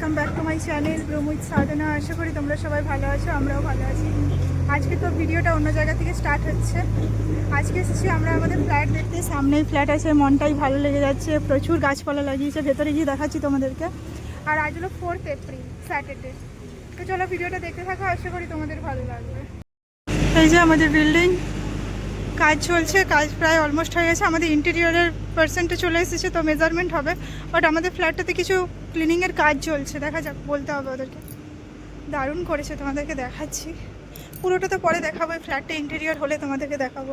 Welcome back to my channel Bloom with Sadhana. আশা করি তোমরা সবাই ভালো আছো, আমরাও ভালো আছি। আজকে তো ভিডিওটা অন্য জায়গা থেকে স্টার্ট হচ্ছে। আজকে এসেছি আমরা আমাদের ফ্ল্যাট দেখতে। সামনেই ফ্ল্যাট আছে, মনটাই ভালো লেগে যাচ্ছে। প্রচুর গাছপালা লাগিয়েছে, ভেতরে গিয়ে দেখাচ্ছি তোমাদেরকে। আর আজ হলো 4th এপ্রিল, স্যাটারডে। তো চলো ভিডিওটা দেখতে থাকো, আশা করি তোমাদের ভালো লাগবে। এই যে আমাদের বিল্ডিং, কাজ চলছে, কাজ প্রায় অলমোস্ট হয়ে গেছে। আমাদের ইন্টেরিয়রের পার্সেন্টে চলে এসেছে, তো মেজারমেন্ট হবে। বাট আমাদের ফ্ল্যাটটাতে কিছু ক্লিনিংয়ের কাজ চলছে, দেখা যাক, বলতে হবে ওদেরকে। দারুণ করেছে, তোমাদেরকে দেখাচ্ছি। পুরোটা তো পরে দেখাবো, ফ্ল্যাটটা ইন্টেরিয়র হলে তোমাদেরকে দেখাবো।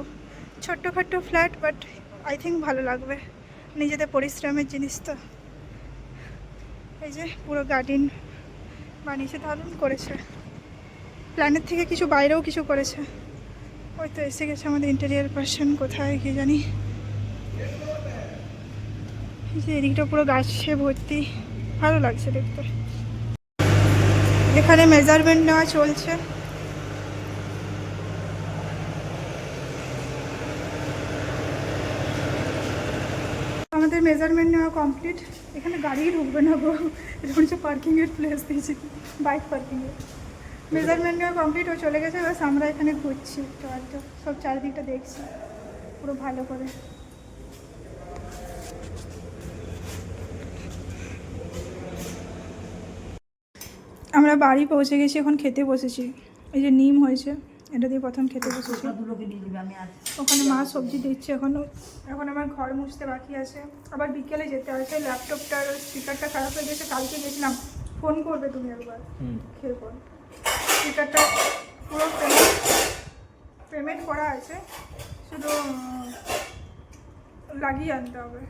ছোট্টখাট্টো ফ্ল্যাট, বাট আই থিঙ্ক ভালো লাগবে, নিজেদের পরিশ্রমের জিনিস তো। এই যে পুরো গার্ডেন বানিয়েছে, দারুণ করেছে। প্ল্যানের থেকে কিছু বাইরেও কিছু করেছে। ওই তো এসে গেছে আমাদের ইন্টেরিয়ার পার্সন, কোথায় কি জানি। যে এদিকটা পুরো গাছে ভর্তি, ভালো লাগছে দেখতে। এখানে মেজারমেন্ট নেওয়া চলছে। আমাদের মেজারমেন্ট নেওয়া কমপ্লিট। এখানে গাড়ি ঢুকবে না গো, এটা হচ্ছে পার্কিংয়ের প্লেস দিয়েছি, বাইক পার্কিংয়ের। মেজারমেন্ট নেওয়া কমপ্লিট, ও চলে গেছে। বাস আমরা এখানে ঘুরছি, তো আর তো সব চারিদিকটা দেখছি পুরো ভালো করে। আমরা বাড়ি পৌঁছে গেছি, এখন খেতে বসেছি। এই যে নিম হয়েছে, এটা দিয়ে প্রথম খেতে বসেছি। ওখানে মা সবজি দিচ্ছে। এখন আমার ঘর মুছতে বাকি আছে, আবার বিকেলে যেতে আছে। ল্যাপটপটার স্পিকারটা খারাপ হয়ে গেছে, কালকে গেছিলাম। ফোন করবে তুমি একবার, খেয়ে পর। স্পিকারটা পুরো পেমেন্ট করা আছে, শুধু লাগিয়ে আনতে হবে।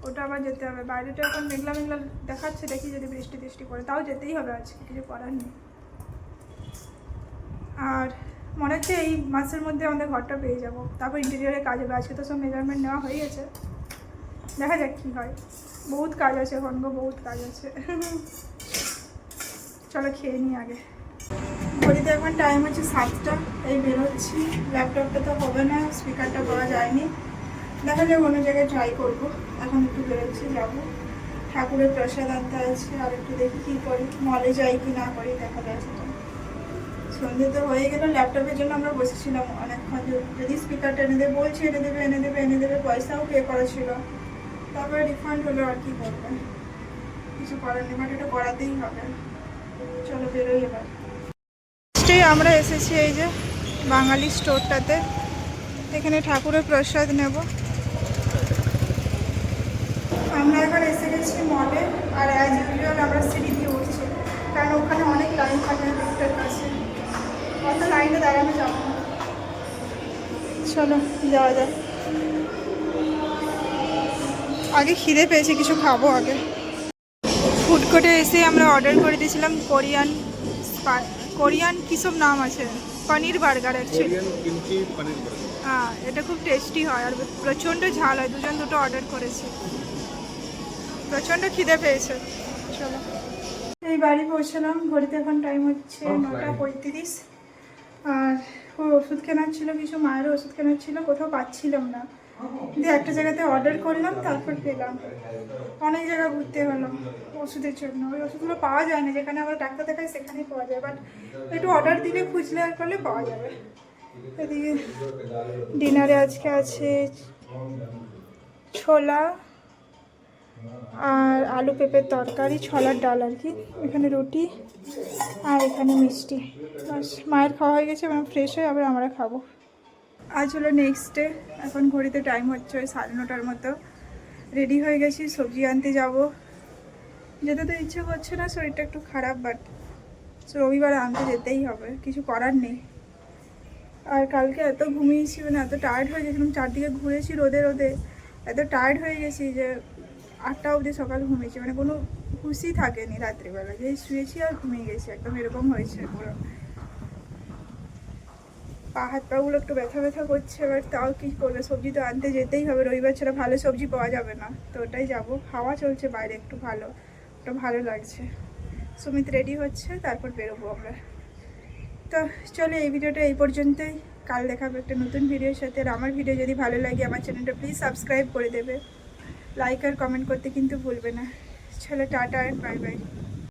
ওটা আবার যেতে হবে। বাইরেটা এখন মেঘলা মেঘলা দেখাচ্ছে, দেখি যদি বৃষ্টি টিষ্টি করে, তাও যেতেই হবে আজকে, কিছু করার নেই। আর মনে হচ্ছে এই মাসের মধ্যে আমাদের ঘরটা পেয়ে যাবো, তারপর ইন্টেরিয়রে কাজ হবে। আজকে তো সব মেজারমেন্ট নেওয়া হয়ে গেছে, দেখা যাক কী হয়। বহুত কাজ আছে এখন গো, বহুত কাজ আছে। চলো খেয়ে নিই আগে। ঘড়িতে এখন টাইম হচ্ছে 7টা, এই বেরোচ্ছি। ল্যাপটপটা তো হবে না, স্পিকারটা পাওয়া যায়নি, দেখা যাক অন্য জায়গায় ট্রাই করবো। এখন একটু বেরোচ্ছি, যাবো ঠাকুরের প্রসাদ আনতে আছে। আর একটু দেখি কী করি, মলে যাই কি না করি, দেখা যায় সেটা। সন্ধ্যে তো হয়ে গেল। ল্যাপটপের জন্য আমরা বসেছিলাম অনেকক্ষণ, যদি স্পিকারটা এনে দেবে বলছি, এনে দেবে, পয়সাও পে করা ছিল। তারপরে রিফান্ড হলো, আর কি করবে, কিছু করার নেই, বাট এটা করাতেই হবে। চলো বেরোই এবার। আমরা এসেছি এই যে বাঙালি স্টোরটাতে, এখানে ঠাকুরের প্রসাদ নেব। আমরা এখন এসে গেছি মলে, আর অ্যাজ ইউজুয়াল আমরা সিঁড়ি দিয়ে উঠছি, কারণ ওখানে অনেক লাইন থাকে লিফটের কাছে। অত লাইনে দাঁড়ানো যাবো না, চলো যাওয়া যাক। আগে খিদে পেয়েছে, কিছু খাবো আগে। ফুড কোর্টে এসে আমরা অর্ডার করে দিয়েছিলাম কোরিয়ান কী সব নাম আছে, পনির বার্গার অ্যাকচুয়ালি। হ্যাঁ, এটা খুব টেস্টি হয়, আর প্রচণ্ড ঝাল হয়। দুটো অর্ডার করেছি, প্রচণ্ড খিদে পেয়েছে। চলো এই বাড়ি পৌঁছলাম। ঘড়িতে এখন টাইম হচ্ছে 9:35। আর ওষুধ কেনার ছিল, কিছু মায়েরও ওষুধ কেনার ছিল, কোথাও পাচ্ছিলাম না। দিয়ে একটা জায়গাতে অর্ডার করলাম, তারপর পেলাম। অনেক জায়গা ঘুরতে হলো ওষুধের জন্য, ওই ওষুধগুলো পাওয়া যায় না, যেখানে আমরা ডাক্তার দেখাই সেখানেই পাওয়া যায়, বাট একটু অর্ডার দিলে খুঁজলে আর করলে পাওয়া যাবে। এদিকে ডিনারে আজকে আছে ছোলা আর আলু পেঁপের তরকারি, ছোলার ডাল আর কি। এখানে রুটি আর এখানে মিষ্টি। বাস, মায়ের খাওয়া হয়ে গেছে, এবং ফ্রেশ হয়ে আবার আমরা খাবো। আজ হলো নেক্সট ডে। এখন ঘড়িতে টাইম হচ্ছে ওই 9:30 মতো। রেডি হয়ে গেছি, সবজি আনতে যাব। যেতে তো ইচ্ছে করছে না, শরীরটা একটু খারাপ, বাট রবিবারে আনতে যেতেই হবে, কিছু করার নেই। আর কালকে এত ঘুমিয়েছি, মানে এত টায়ার্ড হয়ে গেছিলাম, চারদিকে ঘুরেছি রোদে রোদে, এত টায়ার্ড হয়ে গেছি যে 8টা অবধি সকাল ঘুমিয়েছি, মানে কোনো খুশি থাকেনি রাত্রিবেলা, যে শুয়েছি আর ঘুমিয়ে গেছি, একদম এরকম হয়েছে পুরো। পা হাত পাগুলো একটু ব্যথা ব্যথা করছে, এবার তাও কী করবে, সবজি তো আনতে যেতেই হবে, রবিবার ছাড়া ভালো সবজি পাওয়া যাবে না, তো ওটাই যাবো। হাওয়া চলছে বাইরে একটু, ওটা ভালো লাগছে। সুমিত রেডি হচ্ছে, তারপর বেরোবো আমরা। তো চলো এই ভিডিওটা এই পর্যন্তই, কাল দেখাবো একটা নতুন ভিডিওর সাথে। আর আমার ভিডিও যদি ভালো লাগে আমার চ্যানেলটা প্লিজ সাবস্ক্রাইব করে দেবে, লাইক আর কমেন্ট করতে কিন্তু ভুলবে না। চলো টাটা অ্যান্ড বাই বাই।